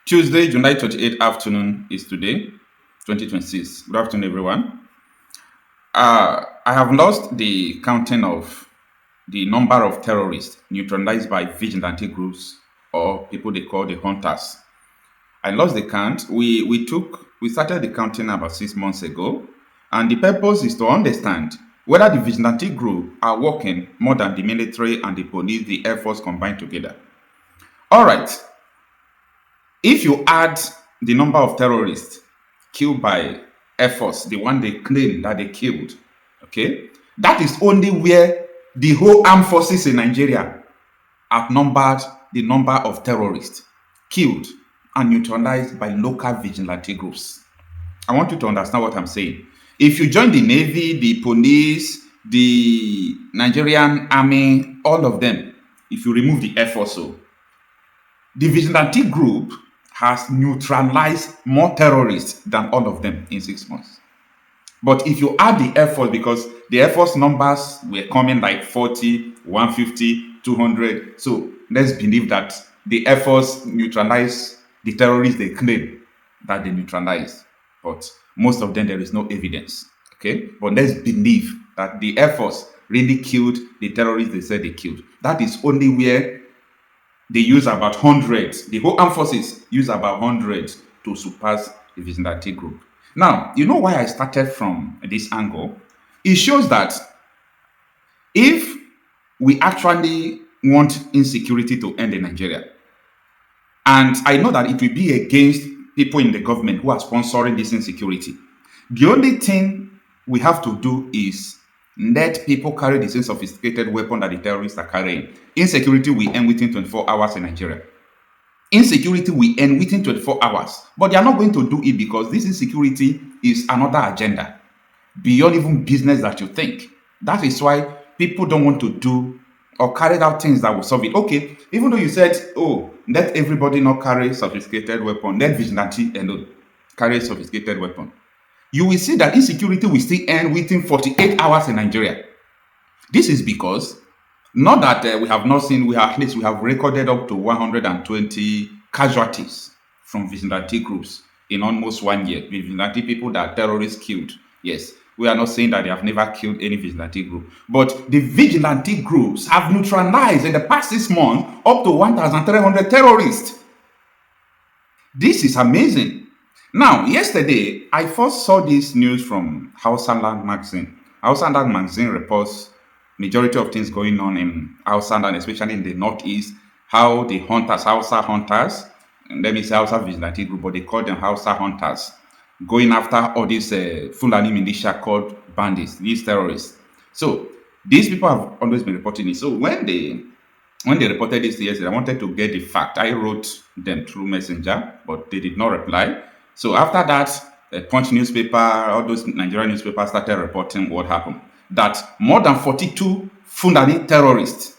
Tuesday, July 28th afternoon is today, 2026. Good afternoon, everyone. I have lost the counting of the number of terrorists neutralized by vigilante groups or people they call the hunters. I lost the count. We started the counting about 6 months ago, and the purpose is to understand whether the vigilante group are working more than the military and the police, the air force combined together. All right. If you add the number of terrorists killed by Air Force, the one they claim that they killed, okay, that is only where the whole armed forces in Nigeria outnumbered the number of terrorists killed and neutralized by local vigilante groups. I want you to understand what I'm saying. If you join the Navy, the police, the Nigerian army, all of them, if you remove the Air Force, so the vigilante group has neutralized more terrorists than all of them in 6 months. But if you add the Air Force, because the Air Force numbers were coming like 40, 150, 200. So let's believe that the Air Force neutralized the terrorists they claim that they neutralized. But most of them, there is no evidence. Okay? But let's believe that the Air Force really killed the terrorists they said they killed. That is only where they use about hundreds. The whole armed forces use about hundreds to surpass the vigilante group. Now, you know why I started from this angle? It shows that if we actually want insecurity to end in Nigeria, and I know that it will be against people in the government who are sponsoring this insecurity, the only thing we have to do is let people carry the same sophisticated weapon that the terrorists are carrying. Insecurity will end within 24 hours in Nigeria. Insecurity will end within 24 hours. But they are not going to do it because this insecurity is another agenda beyond even business that you think. That is why people don't want to do or carry out things that will solve it. Okay, even though you said, oh, let everybody not carry sophisticated weapon, let vigilante alone carry sophisticated weapon, you will see that insecurity will still end within 48 hours in Nigeria. This is because, not that we have not seen, we have recorded up to 120 casualties from vigilante groups in almost 1 year. Vigilante people that terrorists killed. Yes, we are not saying that they have never killed any vigilante group. But the vigilante groups have neutralized in the past 6 months up to 1,300 terrorists. This is amazing. Now, yesterday, I first saw this news from Hausa Land magazine. Hausa Land magazine reports majority of things going on in Hausa and especially in the northeast, how the hunters, Hausa hunters, and let me say Hausa vigilante group, but they call them Hausa hunters, going after all these Fulani militia called bandits, these terrorists. So these people have always been reporting it. So when they reported this yesterday, I wanted to get the fact. I wrote them through Messenger, but they did not reply. So after that, Punch newspaper, all those Nigerian newspapers started reporting what happened. That more than 42 Fulani terrorists,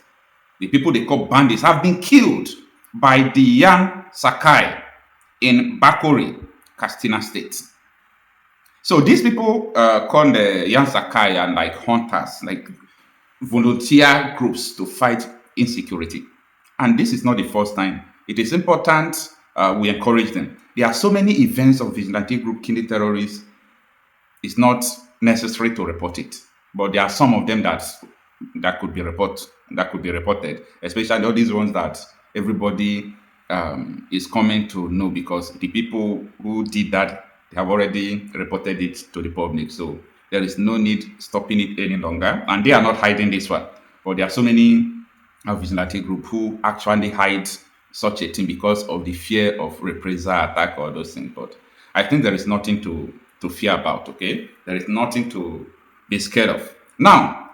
the people they call bandits, have been killed by the Yan Sakai in Bakori, Katsina State. So these people called the Yan Sakai and like hunters, like volunteer groups to fight insecurity. And this is not the first time. It is important we encourage them. There are so many events of vigilante group killing terrorists. It's not necessary to report it, but there are some of them that could be reported, especially all these ones that everybody is coming to know because the people who did that have already reported it to the public. So there is no need stopping it any longer, and they are not hiding this one. But there are so many vigilante group who actually hide such a thing because of the fear of reprisal attack or those things. But I think there is nothing to fear about, okay? There is nothing to be scared of. Now,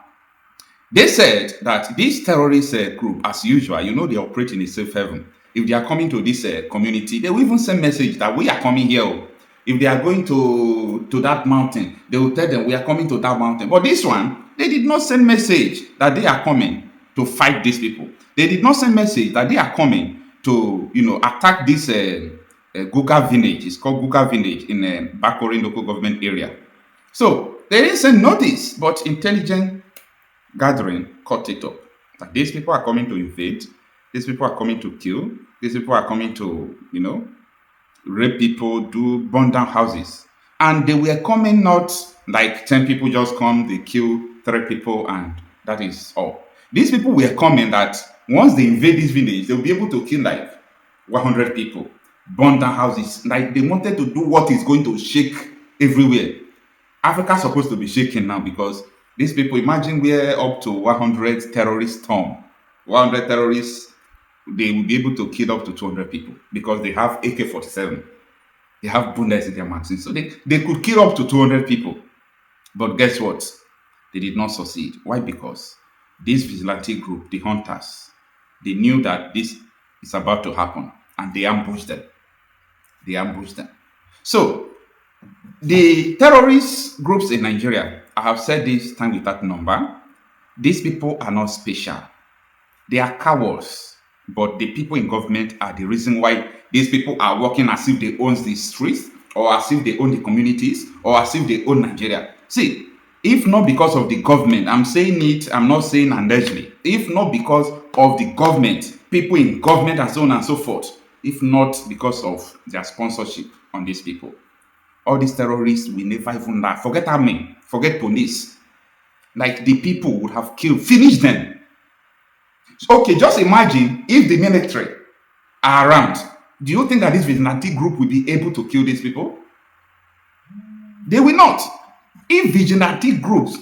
they said that this terrorist group, as usual, they operate in a safe haven. If they are coming to this community, they will even send message that we are coming here. If they are going to that mountain, they will tell them we are coming to that mountain. But this one, they did not send message that they are coming to fight these people. They did not send message that they are coming to, attack this Guga village. It's called Guga village in Bakori local government area. So they didn't send notice, but intelligent gathering caught it up. That these people are coming to invade. These people are coming to kill. These people are coming to, rape people, burn down houses. And they were coming not like 10 people just come, they kill 3 people, and that is all. These people were coming that once they invade this village, they'll be able to kill like 100 people, burn down houses. Like they wanted to do what is going to shake everywhere. Africa's supposed to be shaking now because these people, imagine we're up to 100 terrorist storm. 100 terrorists, they will be able to kill up to 200 people because they have AK-47. They have bullets in their magazines. So they could kill up to 200 people. But guess what? They did not succeed. Why? Because this vigilante group, the hunters, they knew that this is about to happen and they ambushed them. They ambushed them. So the terrorist groups in Nigeria, I have said this time without number, these people are not special. They are cowards, but the people in government are the reason why these people are working as if they own the streets, or as if they own the communities, or as if they own Nigeria. See, if not because of the government, I'm saying it, I'm not saying allegedly, if not because of the government, people in government and so on and so forth, if not because of their sponsorship on these people, all these terrorists will never even laugh. Forget army, forget police. Like the people would have killed, finished them. Okay, just imagine if the military are around. Do you think that this vigilante group will be able to kill these people? They will not. If vigilante groups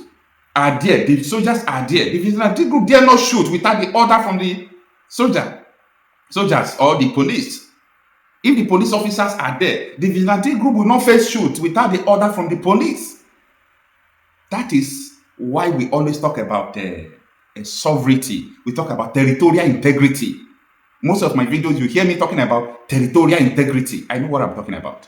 are there, the soldiers are there, the vigilante group dare not shoot without the order from the soldiers or the police. If the police officers are there, the vigilante group will not first shoot without the order from the police. That is why we always talk about sovereignty. We talk about territorial integrity. Most of my videos, you hear me talking about territorial integrity. I know what I'm talking about.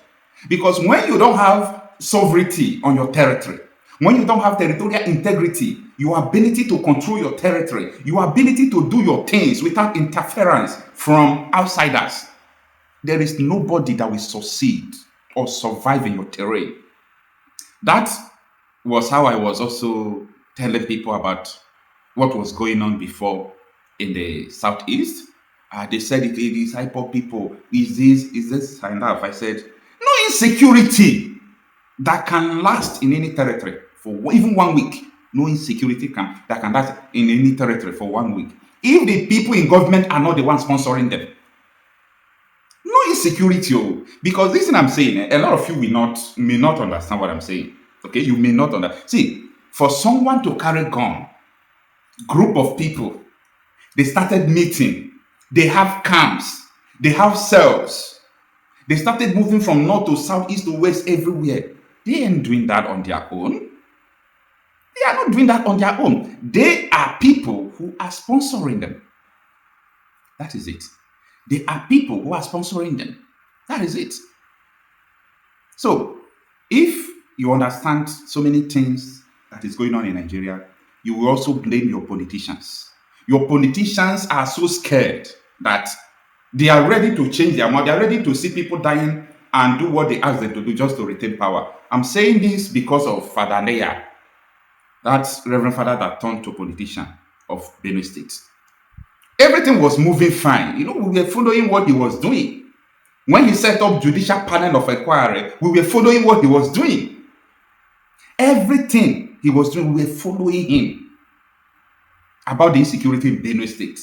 Because when you don't have sovereignty on your territory, when you don't have territorial integrity, your ability to control your territory, your ability to do your things without interference from outsiders, there is nobody that will succeed or survive in your terrain. That was how I was also telling people about what was going on before in the southeast. They said it is hyper people. Is this and that? I said, no insecurity that can last in any territory for even 1 week. No insecurity that can last in any territory for 1 week. If the people in government are not the ones sponsoring them. No insecurity, because this thing I'm saying, a lot of you may not understand what I'm saying. Okay, you may not understand. See, for someone to carry gun, group of people, they started meeting. They have camps. They have cells. They started moving from north to south, east to west, everywhere. They ain't doing that on their own. They are not doing that on their own. They are people who are sponsoring them. That is it. They are people who are sponsoring them. That is it. So, if you understand so many things that is going on in Nigeria, you will also blame your politicians. Your politicians are so scared that they are ready to change their mind. They are ready to see people dying and do what they ask them to do just to retain power. I'm saying this because of Father Leah, that Reverend Father that turned to politician of Benue State. Everything was moving fine. We were following what he was doing. When he set up judicial panel of inquiry, we were following what he was doing. Everything he was doing, we were following him about the insecurity in Benue State.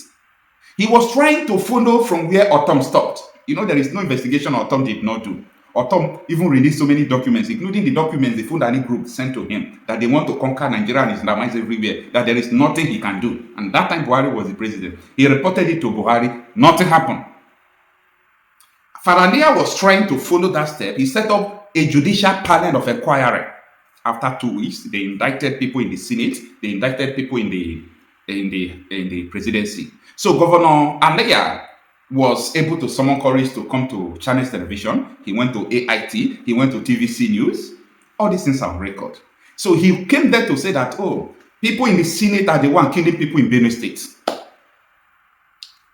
He was trying to follow from where Otom stopped. There is no investigation Otom did not do. Otom even released so many documents, including the documents the Fulàni group sent to him, that they want to conquer Nigeria and Islamize everywhere, that there is nothing he can do. And that time Buhari was the president. He reported it to Buhari. Nothing happened. Farania was trying to follow that step. He set up a judicial panel of inquiry. After 2 weeks, they indicted people in the Senate. They indicted people in the presidency. So Governor Aleya was able to summon courage to come to Channels Television. He went to AIT. He went to TVC News. All these things are on record. So he came there to say that, people in the Senate are the one killing people in Benue State.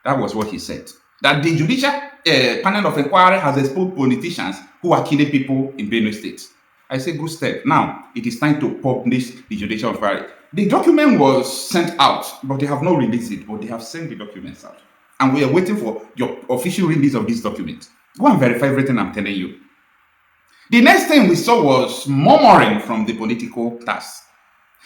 That was what he said. That the judicial panel of inquiry has exposed politicians who are killing people in Benue State. I say, good step. Now, it is time to publish the judicial inquiry. The document was sent out, but they have not released it, but they have sent the documents out. And we are waiting for your official release of this document. Go and verify everything I'm telling you. The next thing we saw was murmuring from the political class.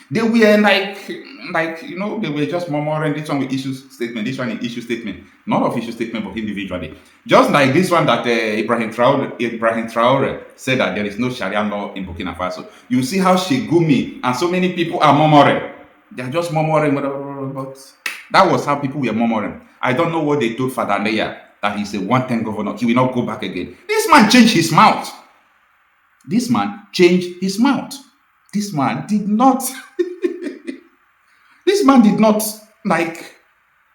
They were they were just murmuring. This one will issue statement, this one will issue statement. Not of issue statement, but individually. Just like this one that Ibrahim Traore said that there is no Sharia law in Burkina Faso. You see how Shegumi and so many people are murmuring. They are just murmuring, but that was how people were murmuring. I don't know what they told Father Neya, that he's a one-time governor. He will not go back again. This man changed his mouth. This man changed his mouth. This man did not this man did not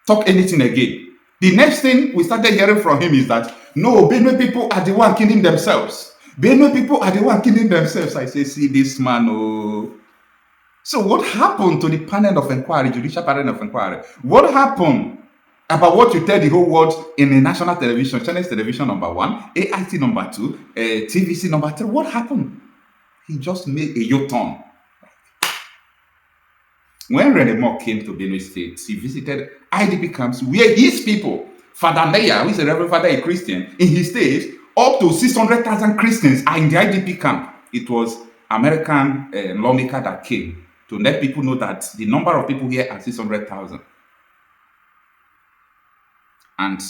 talk anything again. The next thing we started hearing from him is that no, Benue people are the one killing themselves. Benue people are the one killing themselves. I say, see this man, oh. So what happened to the panel of inquiry, judicial panel of inquiry? What happened about what you tell the whole world in the national television, Channels Television number 1, AIT number 2, TVC number 3? What happened? He just made a U-turn. When René Moore came to Benue State, he visited IDP camps where his people, Father Neya, who is a Reverend Father, a Christian, in his state, up to 600,000 Christians are in the IDP camp. It was American lawmaker that came to let people know that the number of people here are 600,000. And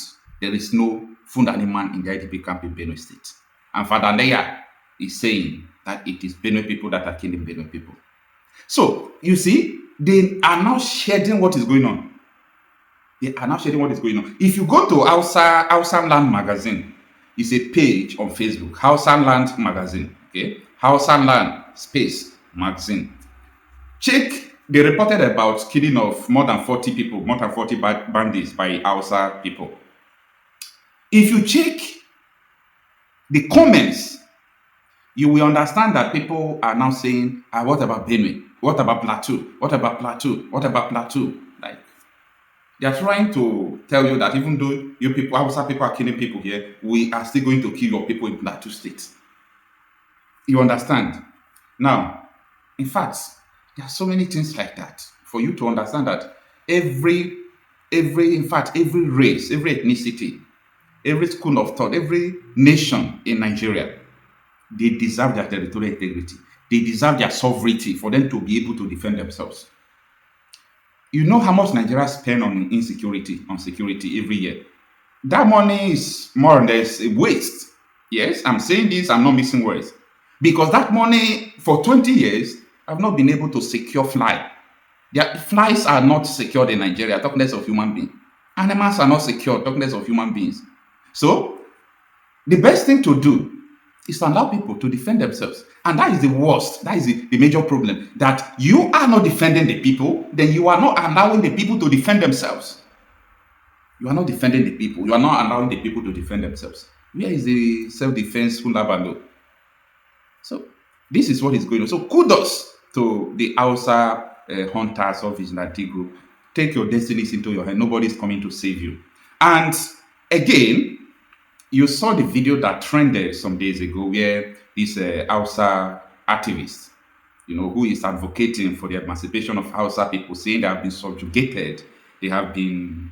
there is no Fulani man in the IDP camp in Benue State. And Father Neya is saying that it is Benue people that are killing Benue people. So, you see, they are now shedding what is going on. They are now shedding what is going on. If you go to Hausa Land Magazine, it's a page on Facebook, Hausa Land Magazine, okay? Hausa Land Space Magazine. Check, they reported about killing of more than 40 people, more than 40 bandits by Hausa people. If you check the comments, you will understand that people are now saying, what about Benue? What about Plateau? What about Plateau? What about Plateau? They are trying to tell you that even though you people, Hausa people are killing people here, we are still going to kill your people in Plateau State. You understand? Now, in fact, there are so many things like that for you to understand that every race, every ethnicity, every school of thought, every nation in Nigeria, they deserve their territorial integrity. They deserve their sovereignty for them to be able to defend themselves. You know how much Nigeria spend on security every year. That money is more or less a waste. Yes, I'm saying this, I'm not missing words. Because that money, for 20 years, I've not been able to secure fly. Their flies are not secured in Nigeria, talk less of human beings. Animals are not secured, talk less of human beings. So, the best thing to do is to allow people to defend themselves. And that is the worst. That is the major problem. That you are not defending the people, then you are not allowing the people to defend themselves. You are not defending the people. You are not allowing the people to defend themselves. Where is the self-defense Fulabando? So, this is what is going on. So, kudos to the Hausa hunters or vigilante group. Take your destinies into your hand. Nobody is coming to save you. And again, you saw the video that trended some days ago where this Hausa activist, who is advocating for the emancipation of Hausa people, saying they have been subjugated, they have been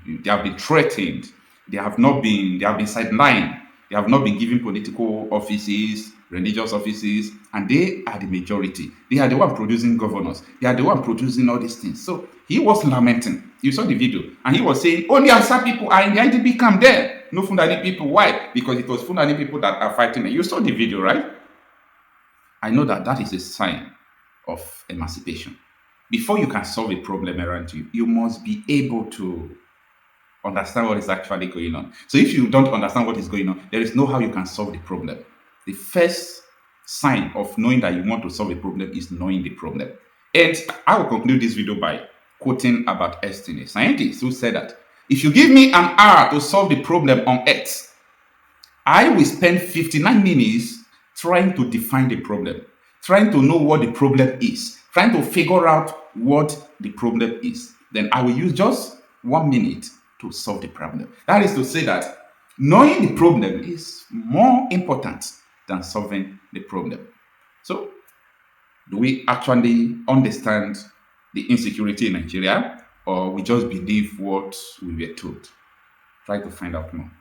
threatened, they have been sidelined, they have not been given political offices, religious offices, and they are the majority. They are the one producing governors. They are the one producing all these things. So he was lamenting. You saw the video, and he was saying only Hausa people are in the IDP camp there. No Fulani people. Why? Because it was Fulani people that are fighting it. You saw the video, right? I know that is a sign of emancipation. Before you can solve a problem around you, you must be able to understand what is actually going on. So if you don't understand what is going on, there is no how you can solve the problem. The first sign of knowing that you want to solve a problem is knowing the problem. And I will conclude this video by quoting Albert Einstein, a scientist who said that if you give me an hour to solve the problem on Earth, I will spend 59 minutes trying to define the problem, trying to know what the problem is, trying to figure out what the problem is. Then I will use just 1 minute to solve the problem. That is to say that knowing the problem is more important than solving the problem. So, do we actually understand the insecurity in Nigeria, or we just believe what we were told? Try to find out more.